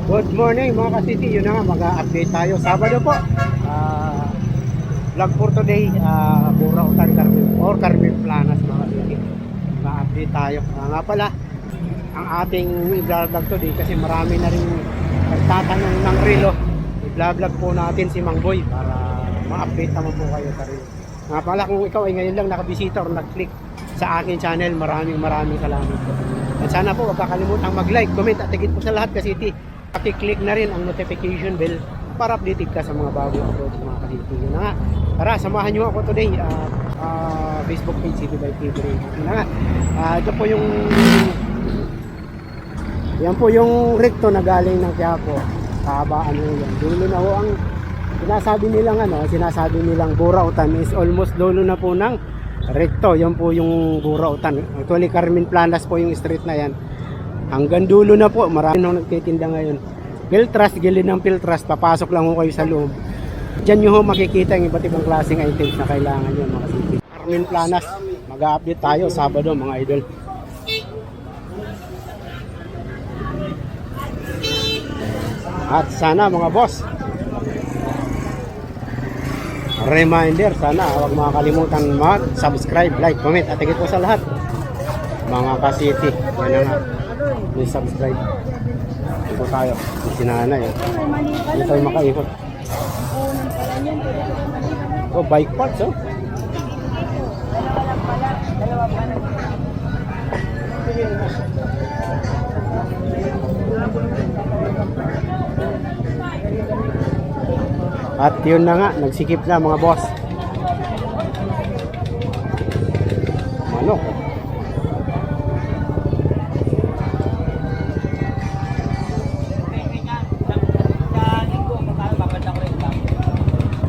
Good morning mga ka-city, yun na nga, mag-update tayo. Sabado po, vlog for today, Burautan Carmen Planas mga ka-city. Mag-update tayo. Nga pala, ang ating i-vlog today kasi marami na rin nagtatanong ng relo. I-vlog po natin si Mang Boy para ma-update naman po kayo sa relo. Nga pala, kung ikaw ay ngayon lang nakabisita or nag-click sa aking channel, maraming salamat po. At sana po huwag kakalimutan mag-like, comment at higit po sa lahat ka-city, paki-click na rin ang notification bell para updated ka sa mga bagong uploads mga ka-city. Yun na nga, tara samahan nyo ako today, Facebook page City by TV. Yun na nga, ito po yung yan po yung recto na galing ng Quiapo, kahabaan nyo yan. Dulo na ho ang sinasabi nilang Burautan is almost dulo na po ng recto. Yan po yung Burautan. Actually Carmen Planas po yung street na yan. Hanggang dulo na po, marami nang nagtitinda ngayon. Piltras, gilid ng Piltras, papasok lang ho kayo sa loob. Diyan nyo ho makikita yung iba't ibang klaseng items na kailangan nyo mga city. Carmen Planas, mag-update tayo Sabado mga idol. At sana mga boss, reminder, sana huwag makakalimutan mag-subscribe, like, comment at higit po sa lahat mga ka-city. Yan na nga, may subscribe. Ito tayo, sinanay hindi tayo makaikot. Bike parts At yun na nga, nagsikip na mga boss. Manok.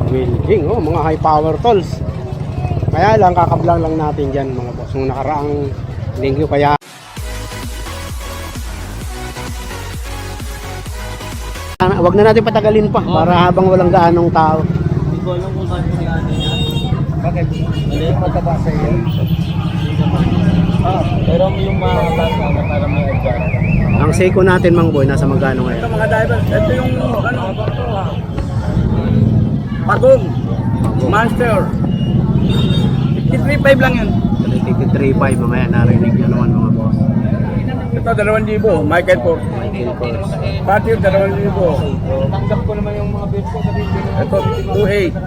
Building, mga high power tools. Kaya lang, kakablang lang natin dyan mga boss. Nung nakaraang linggo kaya wag na natin patagalin pa para habang walang gaanong tao. Hindi ko alam kung paano yan. Bakit? Hindi, mataba sa iyo. Pero yung mga bata na para may adjust. Ang Seiko natin Mang Boy, nasa magkano ngayon? Ito mga driver, ito yung Pagong Master 53.5 lang yun. 53.5 mamaya narinig nyo naman mga boss. Ito 2,000, Michael Kors. Michael Kors. Pati 2,000. Tanggap ko naman yung mga bills ko sa video. Ito 2,800.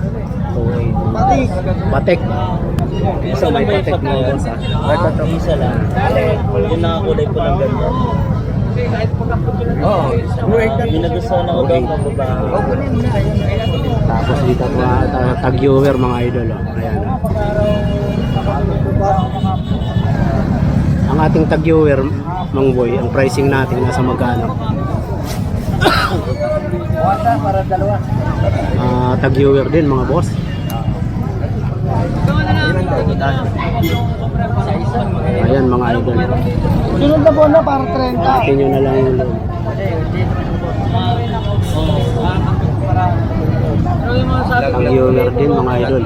2.8. Patek. Isa may patek mga boss ha. Ito isa lang. Yung nakakulay po ng ganda. Oo. 2,800. Yung nagustuhan ako daw ng babae. Tapos dito tag-viewer mga idol. Ayan. Ang ating tag-viewer Mang Boy, ang pricing natin nasa magkano? Para dalawa. Tag-viewer din mga boss. Ayan mga idol. Sunod na po na para 30. Atin nyo na lang yung loan. Tag-viewer din mga idol.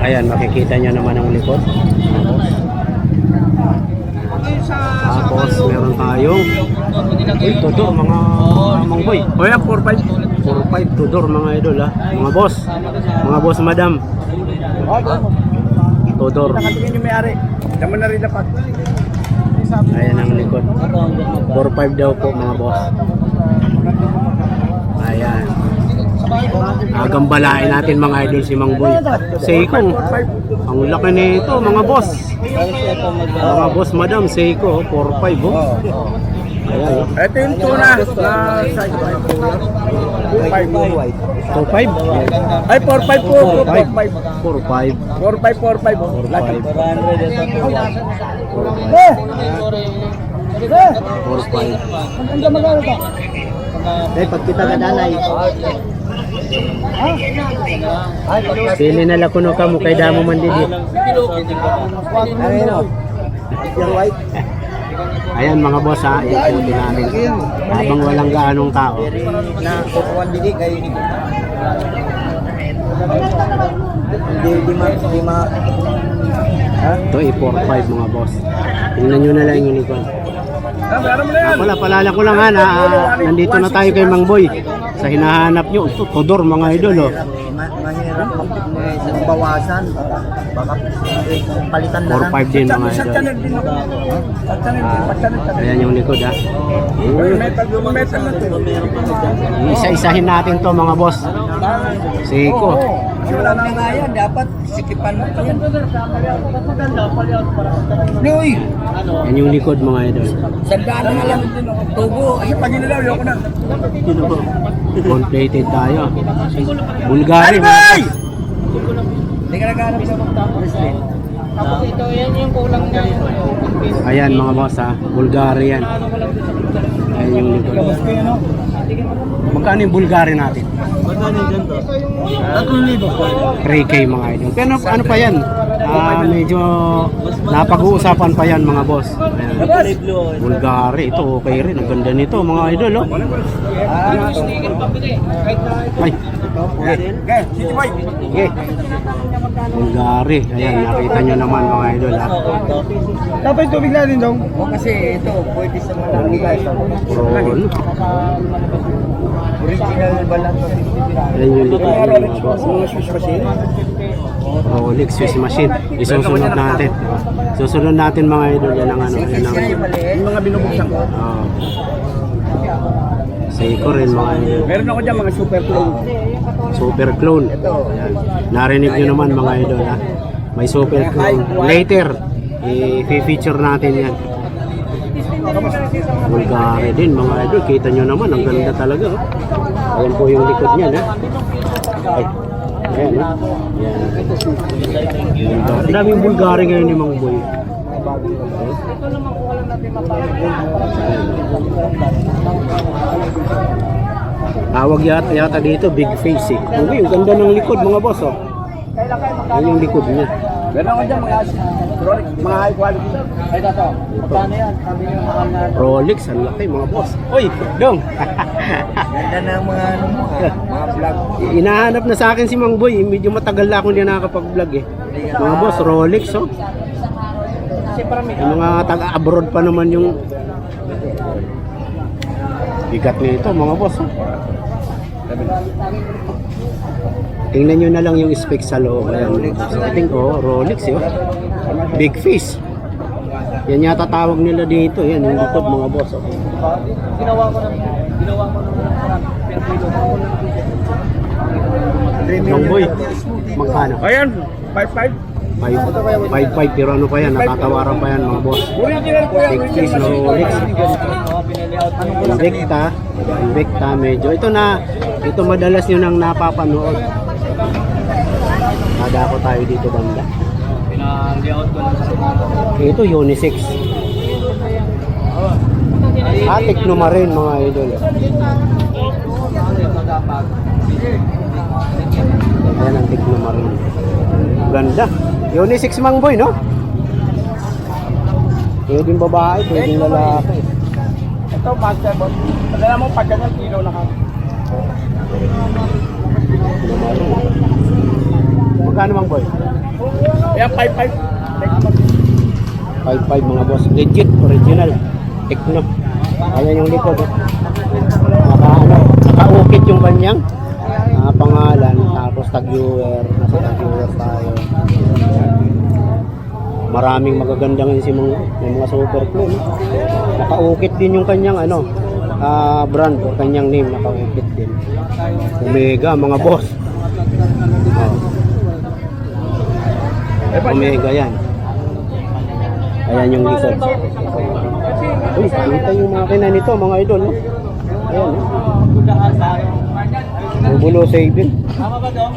Ayan, makikita nyo naman ang likod. Tapos meron tayong Tudor mga Mang Boy. O yan, 4,500. 4.5 Tudor mga idol ha. Mga boss madam. Tudor. Nakatingin yung may-ari. Tama na rin dapat. Ayan ang likod. 4.5 daw po mga boss. Ayan. Gambalain natin mga idol si Mang Boy. Seiko. Ang laki nito mga boss. Mga boss madam, Seiko 4.5 Ayan. Ito yung tuna na size 2.5. 2.5? Ay, 4.5 po. 4.5. 4.5. 4.5. Dahil pag kita ka danay. Pili na lakuno ka mo kay damo man didi. Ayan mga boss ha, ikutin namin. Habang walang gaanong tao. Na kukuhan didi kayo ni Di ma. Ha? Ito, 4-5 mga boss. Tingnan nyo na lang yung likod. Meron mo na yan. Wala, palala ko lang ha, na nandito na tayo kay Mang Boy. Sa hinahanap nyo, ito, Todor mga idol, oh. Mahirap magbawasan. Baka palitan na lang. 4-5 din mga idol. Ayan yung likod ha. Metal na to. Isa-isahin natin to mga boss. Seiko. Wala na nga yan. Dapat sikipan mo yan. Noy! Yan yung likod mga idol. Sandaan na lang. Tubo. Kasi pag inilaw, yoko na. Gold-plated tayo. Bulgari. Hindi ka naghanap sa bracelet. Tapos ito, yan yung kulang na Ayan mga boss ha. Bulgari yan. Ayan yung likod. Magkano yung Bulgari natin? Magkano yung ganito? 3,000. 3K mga idol. Pero ano pa yan? Medyo napag-uusapan pa yan mga boss. Ayan. Bulgari. Ito okay rin. Ang ganda nito mga idol. Oh. Ay. Okay, City Boy. Okay. Bulgari. Ayan. Nakita nyo naman mga idol ha. Dapat tubig natin dong. O kasi ito, pwede sa mga Roll. original ba lang? Ayan yung likod mga boss. Mga Swiss machine. Rolex Swiss machine. Isusunod natin. Susunod natin mga idol. Yan ang ano. Yan ang... Yung mga binubuksan ko. Seiko rin mga idol. Meron ako dyan mga super clone. Super clone. Ayan. Narinig nyo naman mga idol ha. May super clone. Later, i-feature natin yan. Bulgari din mga idol. Kita nyo naman, ang ganda talaga. Oh. Ayan po yung likod niya. Ay. Ayan ha. Ayan. Ang daming Bulgari ngayon ni Mang Boy. Tawag yata dito, big face eh. Okay, yung ganda ng likod mga boss oh. Ayan yung likod niya. Meron ako dyan mga high quality. Ay, ito. Magkano yan? Sabi niyo mahal na. Rolex, ang laki mga boss. Uy, Dong! Ganda na mga ano mo mga vlog. Inahanap na sa akin si Mang Boy. Medyo matagal na akong hindi nakakapag-vlog eh. Mga boss, Rolex oh. Yung mga taga-abroad pa naman yung bigat nito mga boss oh. Tingnan nyo na lang yung specs sa loob. Ayan. I think Rolex yun. Big face. Yan yata tawag nila dito. Yan yung likod mga boss oh. Ginawa mo ng Mang Boy, magkano? Ayan, 5-5. 5.5 pero ano pa yan, natatawaran pa yan mga boss. Original ko yan. 6 Rolex. Invicta medyo. Ito madalas nyo nang napapanood. Nadako tayo dito banda. Pina-layout ko lang sa Ito unisex. Tekno rin mga idol. Ayan ang Tekno rin. Ganda. Unisex Mang Boy, no? Pwedeng babae, pwedeng lalaki. Ito, master boss. Padala mo pag ganyan, kilo na ka. Magkano Mang Boy? Ayan, 5-5. 5.5 mga boss. Legit, original. Tekno. Ayan yung likod. Naka-ukit yung kanyang pangalan. Tapos tag-viewer. Nasa tag-viewer tayo. Maraming magaganda ngayon si mga super clone. Naka-ukit din yung kanyang brand o kanyang name. Naka-ukit din. Omega mga boss. Omega yan. Ayan yung likod. Uy, kita yung makina nito mga idol. No? Ayan. Bubulo saving. Tama ba daw?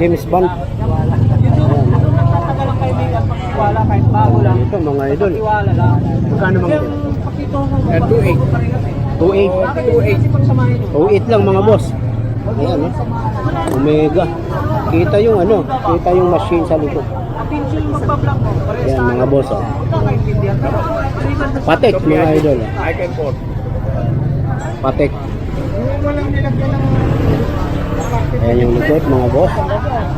James Bond. Tatagal ang kaibigan, pagkiwala kahit bago lang. Ito mga idol. Pagkiwala lang. Magkano mga idol? Pakito ko. 2.8. 2.8 lang mga boss. Ayan, no? Omega. Kita yung kita yung machine sa likod. Attention yung magpa-vlog mo. Ayan mga boss. Oh. Kakaintindihan. Pero, Patek mga idol. I can afford. Patek. walang nilagyan ng Ayan yung likod mga boss.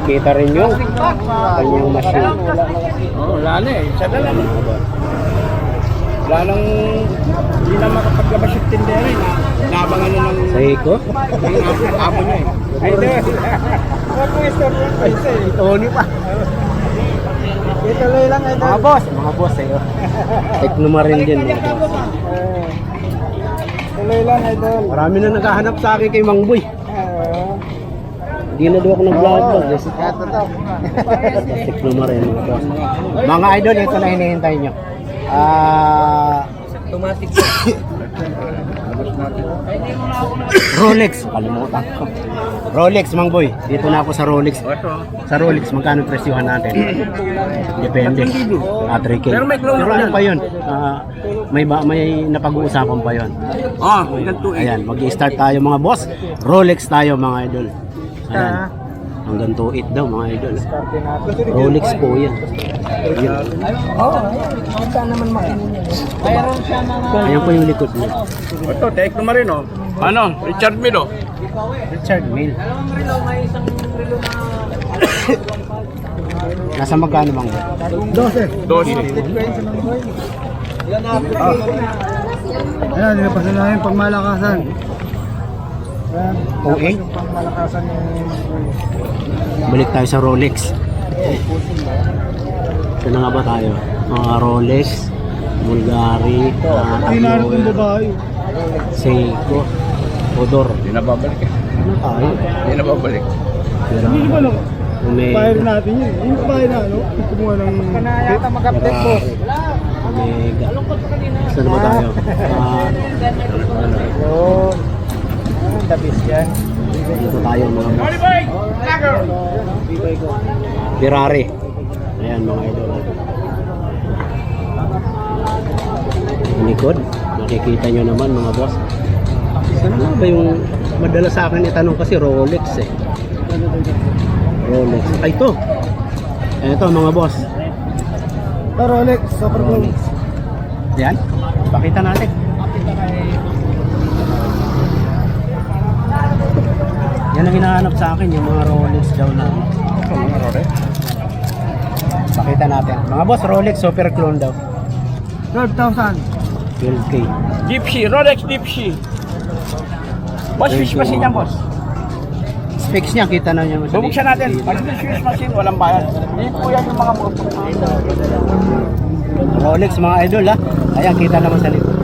Kita rin yung kanyang machine. Oo, wala na eh. Isa na lang. Mga boss. Wala nang, hindi na makapaglabas yung tindera eh. Nabangan na ng Sa hiko? amo niya eh. Ay, hindi. Huwag mo istorbo pa isa eh. Tony pa. Ituloy lang ito. Mga boss eh. Oh. Teknoma rin din mga boss. Tuloy lang idol. Marami na naghahanap sa akin kay Mang Boy. Hindi na daw ako nag-vlog. Kato to. Teknoma rin mga boss. Mga idol, ito na hinihintay nyo. Automatic. Rolex. Kalimutan ko. Rolex, Mang Boy. Dito na ako sa Rolex. Sa Rolex, magkano presyuhan natin? Depende. 3K. Pero may glow Pero ano pa yun? May napag-uusapan pa yun. Oh, hanggang 2 eh. Ayan, mag-i-start tayo mga boss. Rolex tayo mga idol. Ayan. Hanggang 2.8 daw mga idol. Rolex po yan. Saan naman makinig? Mayroon siya mga... Ayan po yung likod niya. Ito, Teknoma rin oh. Ano, Richard Mille oh. Richard Mille. Dalawang relo, may isang relo na... Nasa magkano bang? 12. Yan na. Ayan, nilapasa namin pagmalakasan. Okay. Pangmalakasan yung... Balik tayo sa Rolex. Ito na nga ba tayo? Mga Rolex, Bulgari, Seiko, Odor. Hindi na babalik eh. Ano tayo? Hindi na babalik. Hindi ba lang? Omega. natin yun. Yung bahay na ano? Kumuha ng... Kanaya yata mag-update po. Omega. Saan na ba tayo? Yun. Ang dabis yan. Dito tayo mga boss. Ferrari. Ayan mga idol. Ang likod. Nakikita nyo naman mga boss. Saan na ba yung madala sa akin itanong kasi Rolex eh. Rolex. Ay ito. Ito mga boss. Ito Rolex. Super cool. Rolex. Yan. Pakita natin. Yan ang hinahanap sa akin, yung mga Rolex daw na. Pakita natin. Mga boss, Rolex Super Clone daw. 12,000. 12K. Dipsy, Rolex Dipsy. Boss, fish machine yan, boss. Specs niya, kita na niyo. Bubuksan natin. Pag yung fish machine, walang bayad. Hindi po yan yung mga motor. Rolex mga idol ha. Ayan, kita naman sa likod.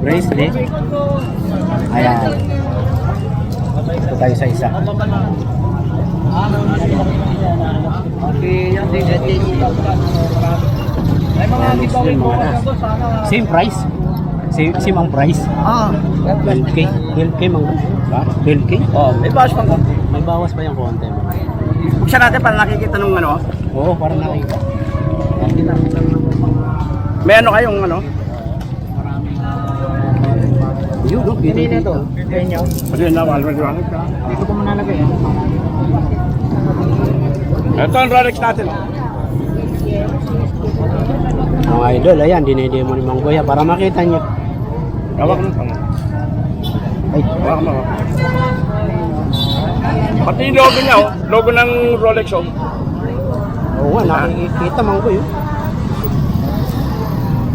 Bracelet. Ayan. Ito tayo sa isa. Same price? Same ang price? Ah. 12K. 12K mga. 12K? Oh, may bawas pang konti. May bawas pa yung konti. Buksan natin para nakikita nung ano. Oo, parang nakita. May ano kayong ano? Yun, no? Hindi na ito. Kasi na, malmaliwanag ka. Dito ko muna lagay. Ito ang Rolex natin. Mga idol, ayan, dinidemo ni Mang Kuya para makita nyo. Hawak mo. Ay, Hawak mo. Pati yung logo niya, oh. Logo ng Rolex, oh. oo nga, nakikita Mang Kuya.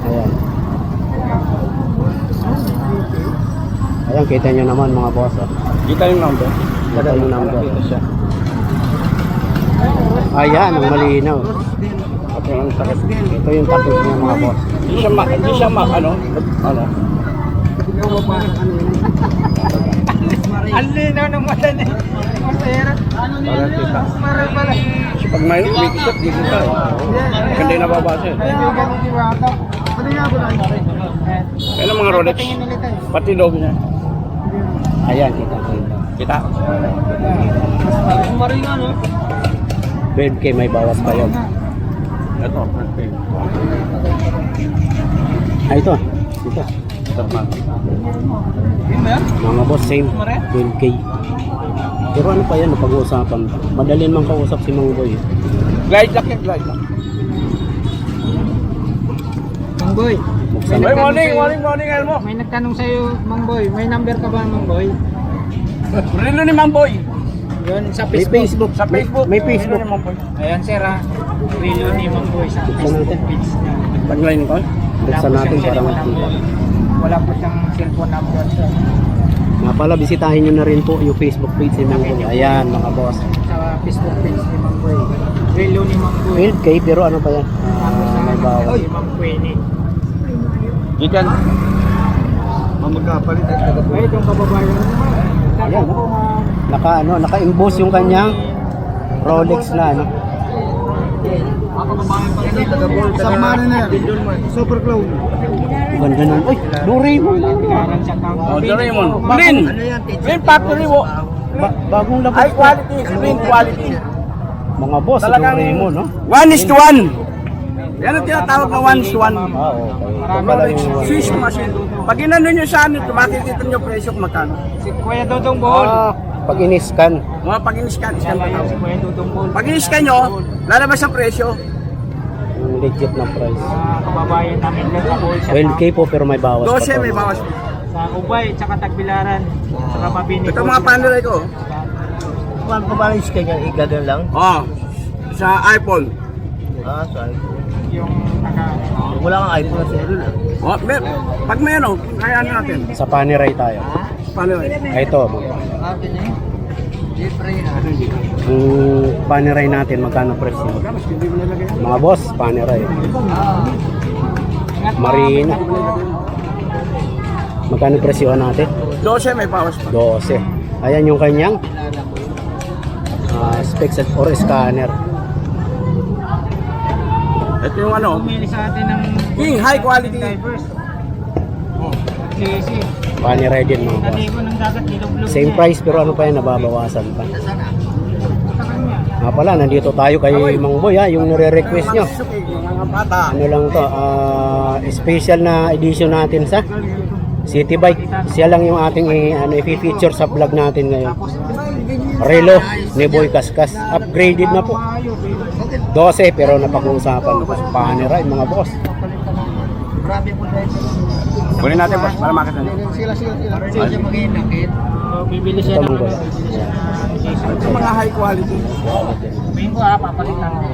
Ayan. Ayan, kita nyo naman mga boss. Oh. Kita yung number. Kita yung number. Ayan, ang malinaw. Ito yung sakit. Ito yung takip niya mga boss. Hindi siya ano? Ang linaw ng mata niya. Masaya. Para kita. Maral pala. Kasi pag may kumikisap, di kita eh. Hindi nababasa eh. Ay, may ganun di ba ata? Ano nga ba na? Yan ang mga Rolex. Pati logo niya. Ayan, kita ko. Kita. Maral nga no? 12K may bawas pa yun. Ito, perfect. Ito. Ito. Mga boss, same. 12K. Pero ano pa yan, napag-uusapan. Madalin mang kausap si Mang Boy. Glide lock yan, glide lock. Boy. Buksan Ay, natin. morning, Elmo. May nagtanong sa'yo, Mang Boy. May number ka ba, Mang Boy? Relo ni Mamboy. Yun, sa May Facebook. Facebook. Sa Facebook. May Facebook. Relo ni Mamboy. Ayan, sir, ha. Relo ni Mang Boy sa Buksan Facebook natin. page niya. Pag-line ko. Buksan Wala po natin siyang para cellphone makita. number. Wala po siyang cellphone number, sir. Nga pala, bisitahin nyo na rin po yung Facebook page ni Mang Boy. Ayan, mga boss. Sa Facebook page ni Mang Boy. Relo ni Mang Boy. 12K, pero ano pa yan? May bawas. Oy, Mang Queenie. Ikan. Mamagkapalit at tagapag. Ay, itong kababayan naman. Ayan, no? Naka-emboss yung kanyang Rolex na, ano? Isang mana na yan. Super cloud. Ganda nun. Uy, Doraemon. Pinarang siya tao. Oh, Doraemon. Green. Green factory mo. Bagong labas. High quality, green quality. Mga boss, Talagang Doraemon, no? 1:1. Yan ang tinatawag na 1:1. Ah, okay. Ito pala Rolex yung... Swiss machine. Pag inano nyo sa ano, makikita nyo presyo kung magkano. Si Kuya Dodong Bohol. Ah, pag in-scan. Mga pag in-scan, scan pa Si tawag. Kuya Dodong Bohol. Pag in-scan nyo, lalabas ang presyo. Yung legit na price. Kababayan namin lang sa Bohol siya. 12K po, pero may bawas pa 12 to. may bawas. Sa Ubay, tsaka Tagbilaran. Tsaka Mabini. Ito mga panelay ko. Paano pa ba yung scan yan? Igagan lang? Oh, sa iPhone. Ah, sorry. Yung taga... Wala kang iPhone na serial. Oh, pag may ano, kaya ano natin. Sa Panerai tayo. Panelay. Ah, ito. Yung Panerai natin, magkano presyo? Mga boss, Panerai. Marina. Magkano presyo natin? 12 may bawas pa. 12. Ayan yung kanyang specs or scanner. Ito yung ano, Pumili sa atin ng... King high quality. Divers. Kasi, Panerai din mga boss. naligo ng dagat, nilog-log Same price pero ano pa yan, nababawasan pa. Nga pala, nandito tayo kay Mang Boy ha, yung nire-request nyo. Mga bata. Ano lang to, special na edition natin sa City Bike. Siya lang yung ating i-feature sa vlog natin ngayon. Relo ni Boy Kaskas. Upgraded na po. 12 pero napag-uusapan pa. Panerai mga boss. Kunin natin boss para makita nyo. Bibili Ito siya Mang ng... Boy. Ito mga high quality. Sabihin ko papalitan ko.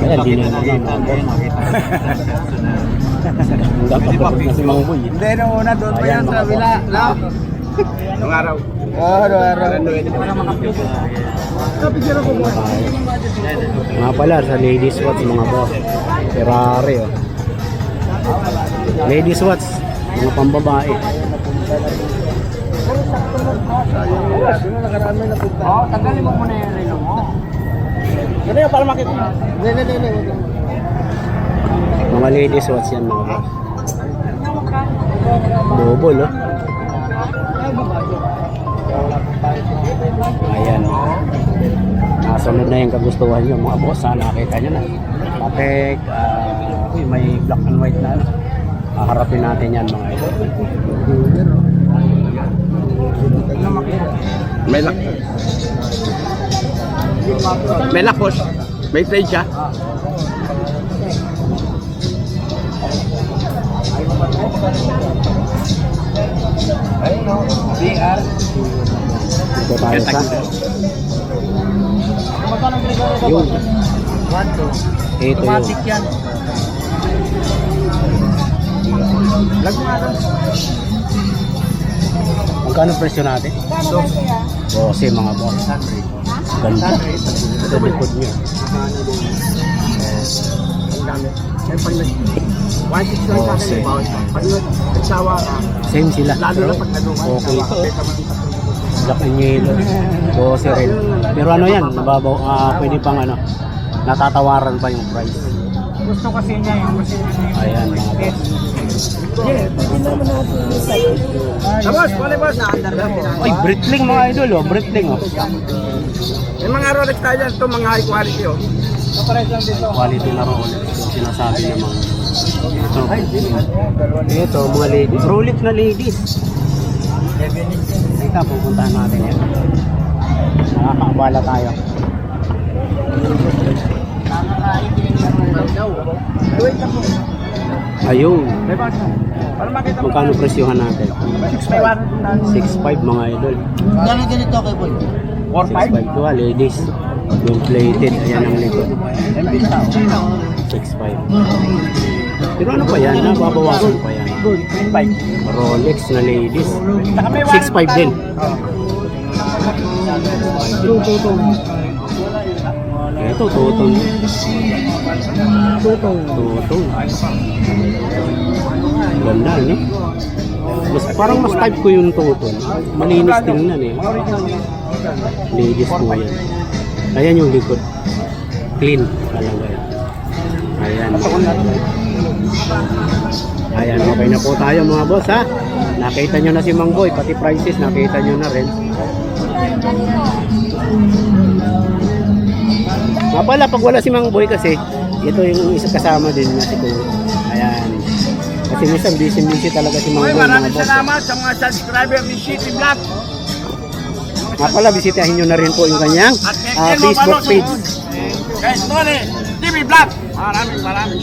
Ayan, di na naman mga boss. Hanggang kapagod na si Mang Boy. Hindi, nung una doon pa yan sa kabila. Nung araw. Nga pala sa ladies watch mga boss. Ferrari oh. Ladies watch, mga pambabae. Oo, tanggalin mo muna yung relo mo. Ano yun para makita nyo? Mga ladies watch yan mga boss. Double oh. Ayan. Nasunod na yung kagustuhan nyo mga boss. Sana nakita nyo na. Patek, may black and white na. Haharapin natin yan mga ito. May lock. May lock boss. May trade siya. Ito tayo sa yun. Ito yun. yan. Magkano presyo natin? 12 mga boss. Ganda. Ito likod nyo. Same sila. Okay ito. Black and yellow. 12 rin. Pero ano yan? Nababaw, pwede pang ano. Natatawaran pa yung price. Gusto kasi niya yung gusto niya. Ayan mga boss. Boss, pwede boss. Nakandar lang. Ay, Breitling mga idol oh. Breitling oh. May mga Rolex tayo dyan. Ito mga high quality oh. Quality na Rolex. Yung sinasabi naman. Ito mga ladies. Rolex na ladies. Teka, pupuntahan natin yan. Nakakaabala tayo. No. Wait lang po. Ayun. Para makita mo. Magkano presyohan natin? 6.5 mga idol. Gano'n ganito kay boy? 6.5 to ladies. Yung plated. Ayan ang likod. 6.5. Pero ano pa yan? Nababawasan pa yan. Rolex na ladies. 6.5 din. Ito, tutong. Tutong. Ganda, no? Parang mas type ko yung tutong. Malinis tingnan eh. Ladies po yan. Ayan yung likod. Clean talaga yan. Ayan. Ayan, okay na po tayo mga boss ha. Nakita nyo na si Mang Boy, pati prices nakita nyo na rin. Nga pala, pag wala si Mang Boy kasi, ito yung isa kasama din na si Kuya. Ayan. Kasi minsan busy talaga si Mang Boy. Maraming salamat sa mga subscriber ni City Vlog. Nga pala, bisitahin nyo na rin po yung kanyang Facebook page. Kay Tony TV Vlog. Maraming salamat.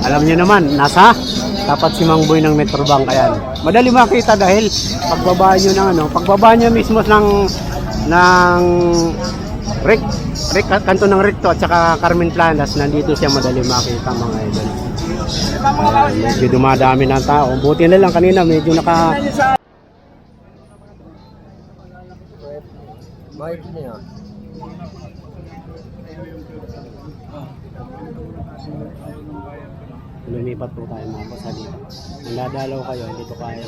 Alam niyo naman, nasa tapat si Mang Boy ng Metrobank. Ayan. Madali makita dahil pagbaba niyo ng pagbaba niyo mismo ng kanto ng Recto at saka Carmen Planas, nandito siya madali makita mga idol. Medyo dumadami ng tao. Buti na lang kanina medyo lumipat po tayo mga boss dito. Kung dadalaw kayo, dito kayo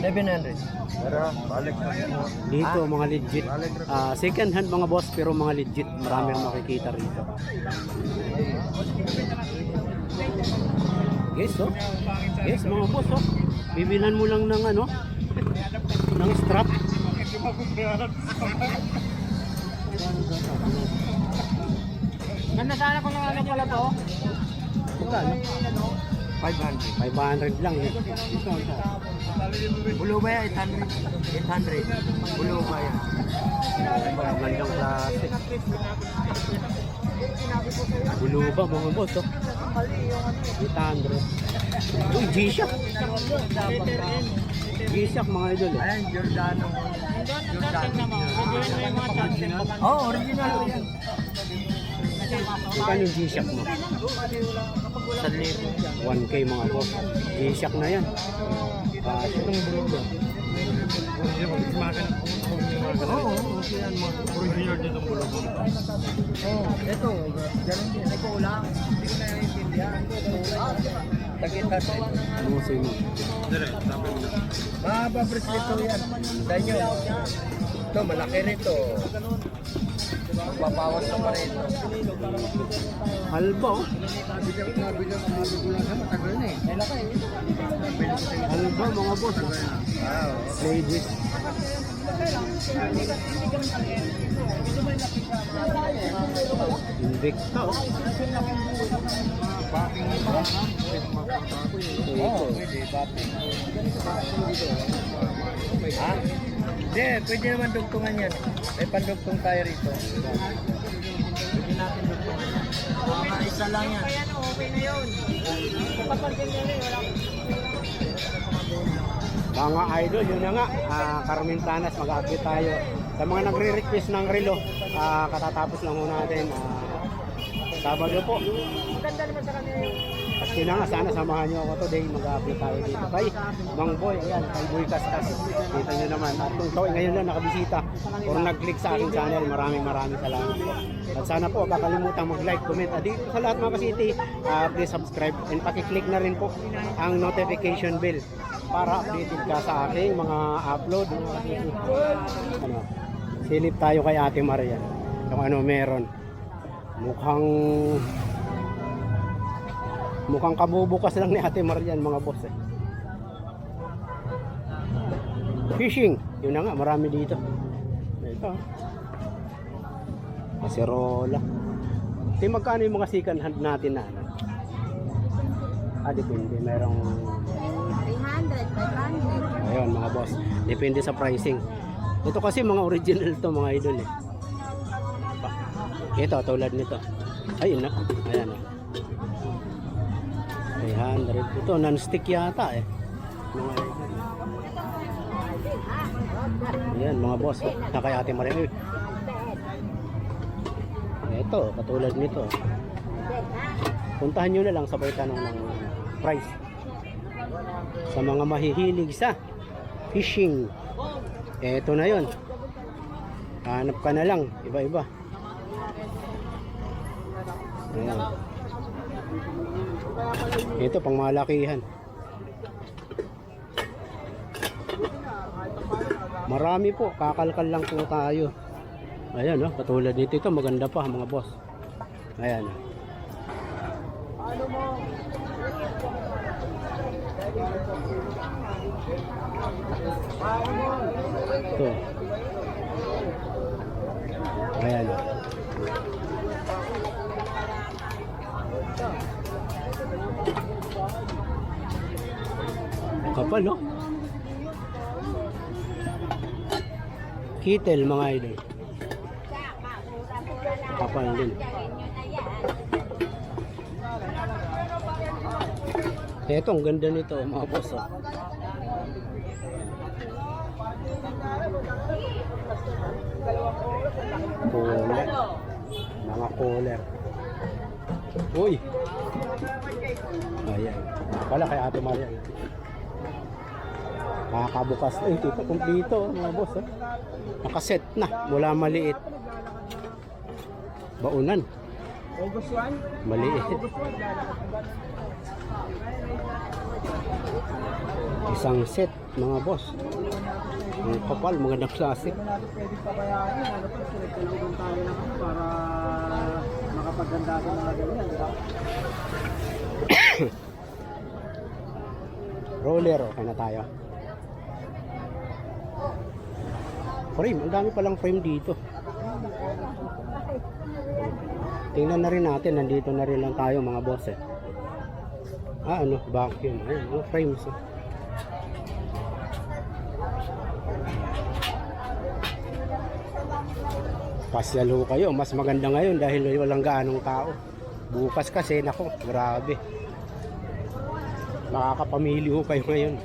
700. dito mga legit. Second hand mga boss, pero mga legit. Marami rin makikita rito. Yes, oh. Yes, mga boss, oh. Bibilan mo lang ng ng strap. Ganda sana kung pala to. 500 lang eh. Bulo ba yan? 800. Bulo ba yan? Magandang klase. Bulo ba mga boss, oh? 800. Uy, G-Shock. G-Shock mga idol eh. Ayan, Giordano. Oh, original yan. Magkano yung G-Shock mo? 1K mga boss. G-Shock na yan. Itong bulo ba? Oo, yan mo. Original dito bulo. Oh, ito, ganun din. Ito ulang. Hindi ko na naiintindihan. Takita sa Ano sa inyo? mahaba bracelet to yan. Dahil nyo. Ito, malaki rito. Magpapawas na pa rin. Halba, oh. Halba mga boss. Ladies. Invicta, oh. Oo, pwede. Bapping. Ha? Hindi, pwede naman dugtungan yan. May pandugtong tayo rito. Pwede natin dugtungan yan. Mga isa lang yan. Okay na yun. Kapag ganyan yun, wala. Mga idol, yun na nga. Carmen Planas, mag-update tayo. Sa mga nagre-request ng relo, katatapos lang muna natin. Sabado po. Maganda naman sa kanya yun. Kasi na nga, sana samahan nyo ako today. Mag-update tayo dito kay Mang Boy. Ayan, kay Boy Kaskas. Kita nyo naman. At kung ikaw ngayon lang nakabisita or nag-click sa aking channel, maraming salamat po. At sana po, kakalimutan mag-like, comment. At dito sa lahat mga kasiti, please subscribe and pakiclick na rin po ang notification bell para updated ka sa aking mga upload. Mga kasiti. Silip tayo kay Ate Maria. Kung ano meron. Mukhang kabubukas lang ni Ate Marian mga boss eh. Fishing, yun na nga, marami dito. Ito. Kaserola. Ito magkano yung mga second hand natin na depende, merong 400, 500. Ayun mga boss. Depende sa pricing. Ito kasi mga original to mga idol eh. Ito tulad nito. Ayun na. Ayan oh. 300. Ito non-stick yata eh. Mga idol. Ayan mga boss. Na kay Ate Maria. Ito katulad nito. Puntahan nyo na lang sabay tanong ng price. Sa mga mahihilig sa fishing. Eto na yon. Hanap ka na lang. Iba-iba. Ayan. Ito pang malakihan. Marami po. Kakalkal lang po tayo. Ayan oh. Katulad dito. Ito maganda pa mga boss. Ayan oh. Ito. Ayan. Kapal, no? Kitel, mga idol. Kapal din. Ito, ang ganda nito, mga boss. Oh. Cooler. Mga cooler. Uy! Ayan. Pala kay Ate Maria. Nakakabukas. Ay, ito kompleto, mga boss. Oh. Nakaset na. Mula maliit. Baunan. August 1? Maliit. Isang set, mga boss. Ang kapal, magandang klase. Hindi natin pwede pabayaan. Ano po, select-select tayo lang para makapaganda sa mga ganyan, di ba? Roller, okay na tayo. Frame, ang dami palang frame dito. Tingnan na rin natin, nandito na rin lang tayo mga boss eh. Ah, ano, vacuum. Ayun, mga frames. Oh. Pasyal ho kayo, mas maganda ngayon dahil walang gaanong tao. Bukas kasi, nako, grabe. Makakapamili ho kayo ngayon.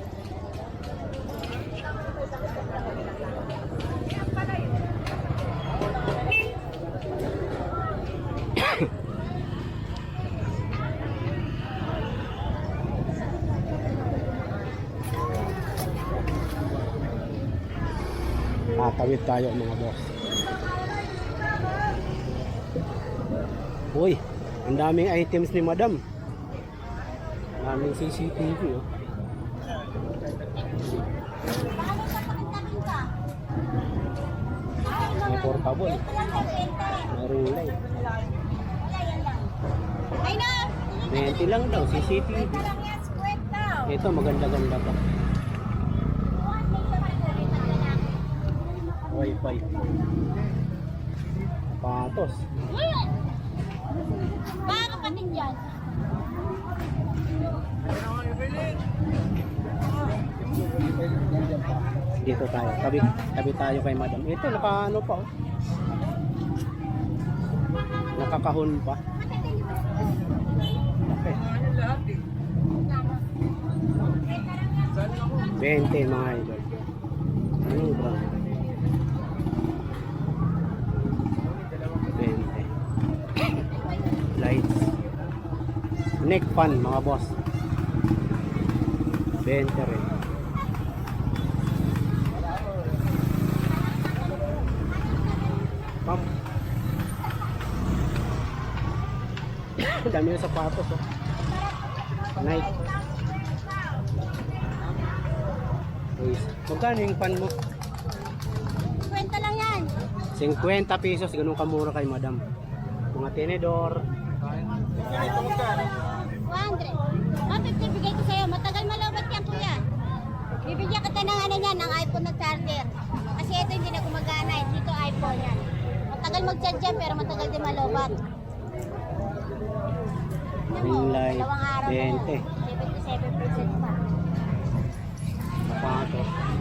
Tatawid tayo mga boss. Uy, ang daming items ni madam. Daming CCTV oh. May portable. May ring light. Ay na! 20 lang daw, CCTV. Lang yan, squid daw. Ito maganda-ganda pa. Wi-Fi. Patos. Baka kapatid yan. Dito tayo. Tabi tayo kay madam. Ito, naka-ano pa oh. Nakakahon pa. Okay. 20 mga idol. Anong brand? 20. Lights. Neck fan mga boss. 20 rin. Pump. Dami yung sapatos oh. Nike. Magkano yung pan mo? Kwenta lang yan. 50 pesos, ganun kamura kay madam. Mga tenedor. 200. 150 bigay ko sa'yo. Matagal malobat yan, kuya. Bibigyan kita ng ano yan, ng iPhone na charger. Kasi ito hindi na gumagana. Dito iPhone yan. Matagal mag-charge yan, pero matagal din malobat. Ring light, Dalawang araw na yan. 20. 77% pa.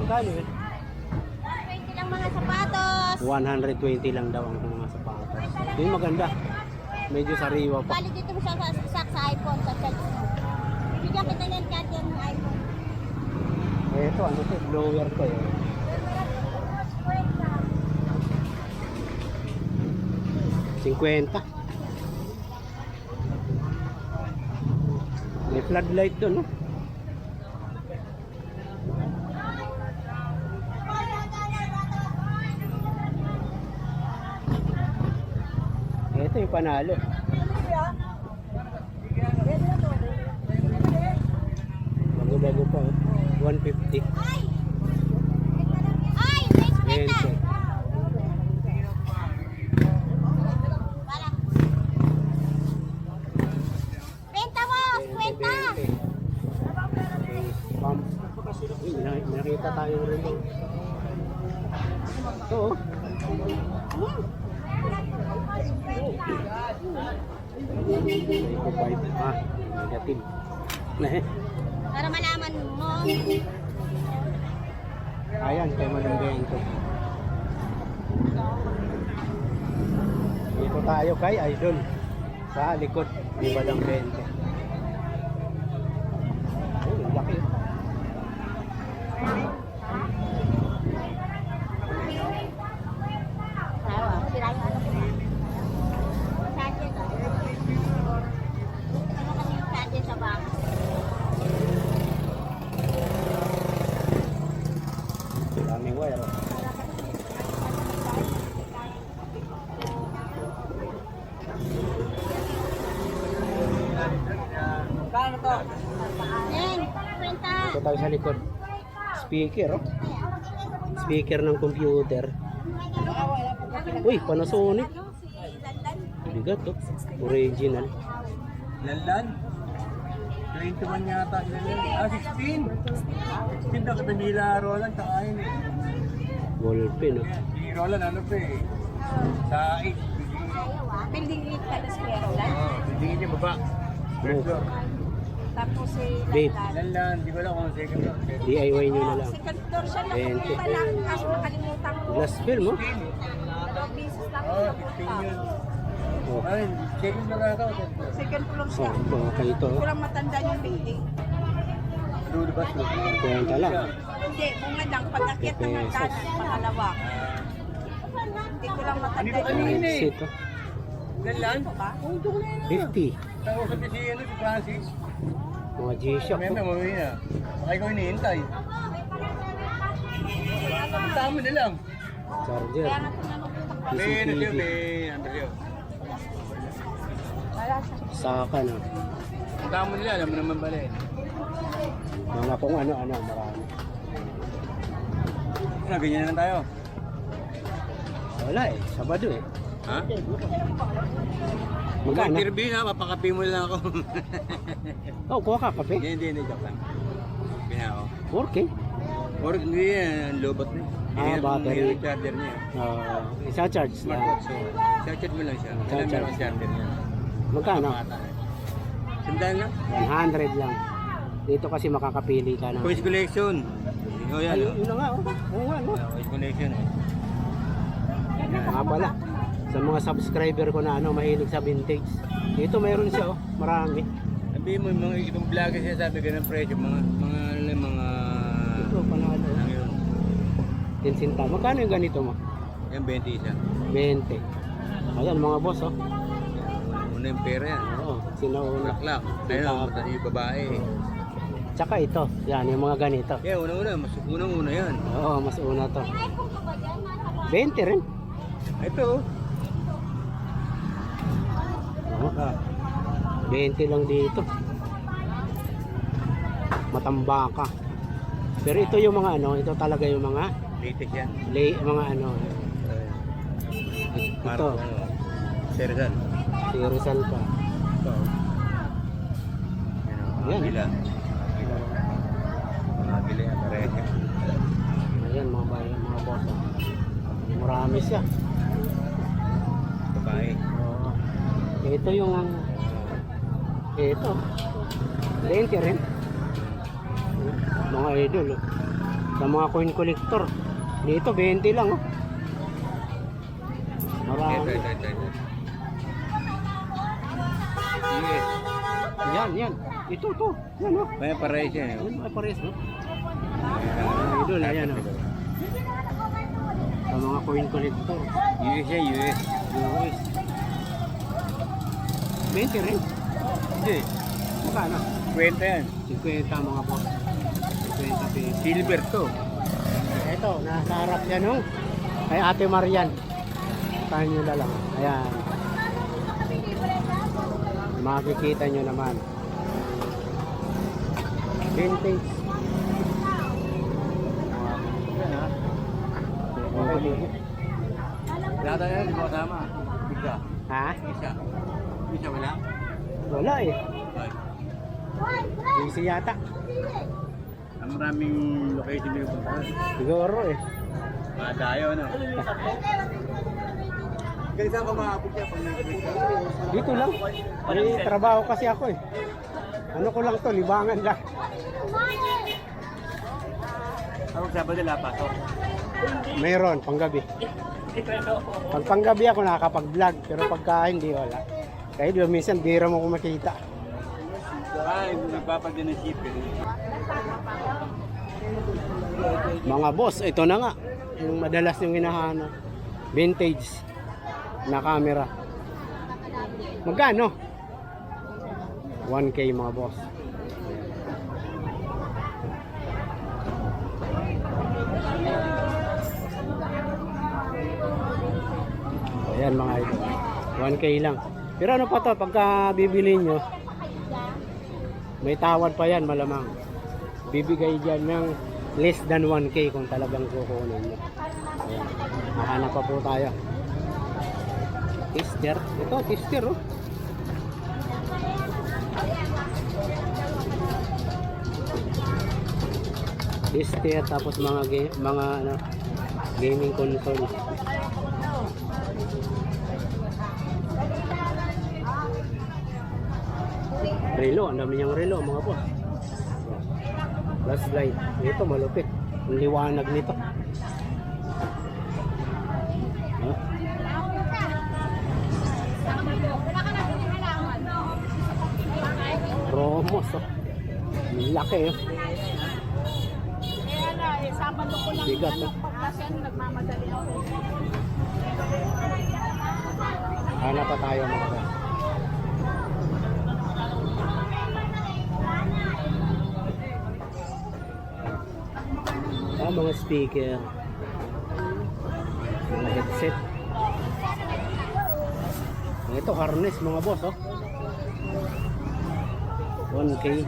Magkano yun? 20 lang mga sapatos. 120 lang daw ang mga sapatos. Yung maganda. Medyo sariwa pa. Bali dito mo siya sa iPhone, sa charge mo. Bigyan kita ng charger ng iPhone. Ito, ano to? Blower to eh. $50. May floodlight doon, no? Ito yung panalo. Bago-bago pa, oh. 150. Ay! Next kwenta! 20. Para. Kwenta mo! Kwenta! Uy, nakita tayo rin. Ito, oh. Ito 5. Ah, negative. Para malaman mo. Ayan, kay Manong Dito tayo kay Idol. Sa likod ni Badang Bente. Ay, laki. Sira yung ano ko. Charger ka. Ano kasi yung charger sa box? Daming wire. Oh. Kano to? Yan! Kwenta! Ito tayo sa likod. Speaker, oh. Speaker ng computer. Uy, Panasonic. Bigat, oh. Original. Lanlan? 21 yata. Ah, 16. 16 daw kata nila Roland. Kakain eh. Ballpen, oh. Si Roland ano pa eh. Sa 8. Building 8 ka na square lang. Oo, hindi niya baba. First floor. Tapos si Babe. Lanlan. Lanlan, di ko alam kung second floor. DIY nyo na lang. Second floor siya na 20. pumunta lang. Kaso nakalimutan ko. Glass film, oh. 2 beses lang ako Oo, 16 napunta. yun. Oh, Ay, second floor na ito. Second floor siya. oh, okay ito, Hindi oh. ko lang matanda yung building. Through the bus loop. Kwenta lang. Hindi, bunga lang. Pag-akit ng hagdanan, pangalawa. Hindi ko lang matanda Hindi ko yung kanina eh. Exit, oh. Lanlan? ba? 50. Tapos sabi si Francis. Mga G-Shock, May oh. mamami na. Baka ikaw hinihintay. Tama na lang. Charger. Kaya nga tinanong ko sa May ano siya, CCTV. may ano siya. wala siya. Saka, no. Tama nila, alam mo naman pala eh. Mga kung ano-ano, marami. Ano, ganyan na lang tayo. Wala eh, Sabado eh. Ha? Magkano? Mag-interview na, papakapi mo lang ako. Oh, kuha ka kape? Hindi, joke lang. Pina ako. Working. Or hindi yan, lobot na. Ah, battery. Yung charger niya. Isa-charge na. Smartwatch. So, charge mo lang siya. Alam Charge. mo ang charger niya. Magkano? Sandaan lang. 100 lang. Dito kasi makakapili ka ng... Voice collection. O yan, Ay, o. yun na nga, oh. Oo nga, no? Voice collection eh. Nga pala. Sa mga subscriber ko na mahilig sa vintage. Dito mayroon siya, oh. Marami. Sabi mo, yung mga ibang vlogger siya sabi ganun presyo. Mga... Ito, panalo. Ano yun? 10 sinta. Magkano yung ganito mo? Yan, 20 isa. 20. Ayan, mga boss, oh. Una yung pera yan. Oo, sinauna. Laklak. Ayun, yung babae. Tsaka ito, yan, yung mga ganito. Yeah, unang-una. Mas unang-una yan. Oo, mas una to. May iPhone ka ba dyan? Nasa 20 rin. Ito. Oo. 20 lang dito. Matambaka. Pero ito yung mga ito talaga yung mga Latest yan. mga ito. Marco, Serzan. Si Rizal pa. Ito. Yan. Bila. Mga bila. Pareha. Ayan mga bayan, mga boss. Oh. Marami siya. Babae. Oo. Ito yung ito. 20 rin. Mga idol. Oh. Sa mga coin collector. Dito 20 lang oh. Marami. Ito. Yes. Yan. Ito to. Yan oh. May pares yan. Yan ay pares no. Idol ayan oh. Sa mga coin collector. US yan, US. US. 20 rin. Hindi. Magkano? 20 yan. 50 mga boss. 50 pesos. Silver to. Ito, nasa harap yan oh. Kay Ate Marian. Tahan nyo na lang. Ayan. Makikita nyo naman. Vintage. Lata yan, di mo kasama. Isa. Ha? Isa wala? Wala eh. Ay. Busy yata. Ang maraming location na yung punta. Siguro eh. Tayo, ano? Kaya saan ka maabot niya pag nag-break ka? Dito lang. May trabaho kasi ako eh. Ano ko lang to, libangan lang. Ako Sabado nila, pasok. Mayroon, panggabi. Pag panggabi ako nakakapag-vlog, pero pagka hindi, wala. Kaya di ba, minsan bira mo ko makita. Ay, nagpapadyan ng ship eh. Mga boss, ito na nga. Yung madalas yung hinahanap. Vintage na camera. Magkano? 1K mga boss. Ayan mga idol. 1K lang. Pero ano pa to, pagka bibili nyo, may tawad pa yan malamang. Bibigay dyan ng less than 1K kung talagang kukunin nyo. Ayan. Mahanap pa po tayo. Tester. Ito, tester oh. Tester tapos mga ano, gaming console. Relo, ang dami niyang relo mga boss. Flashlight. Ito malupit. Ang liwanag nito. Huh? Romos oh. Ang laki oh. Sabado ko lang Bigat oh. kasi nagmamadali ako. Hanap pa tayo mga boss. Mga speaker, mga headset. Ito harness mga boss oh. 1K.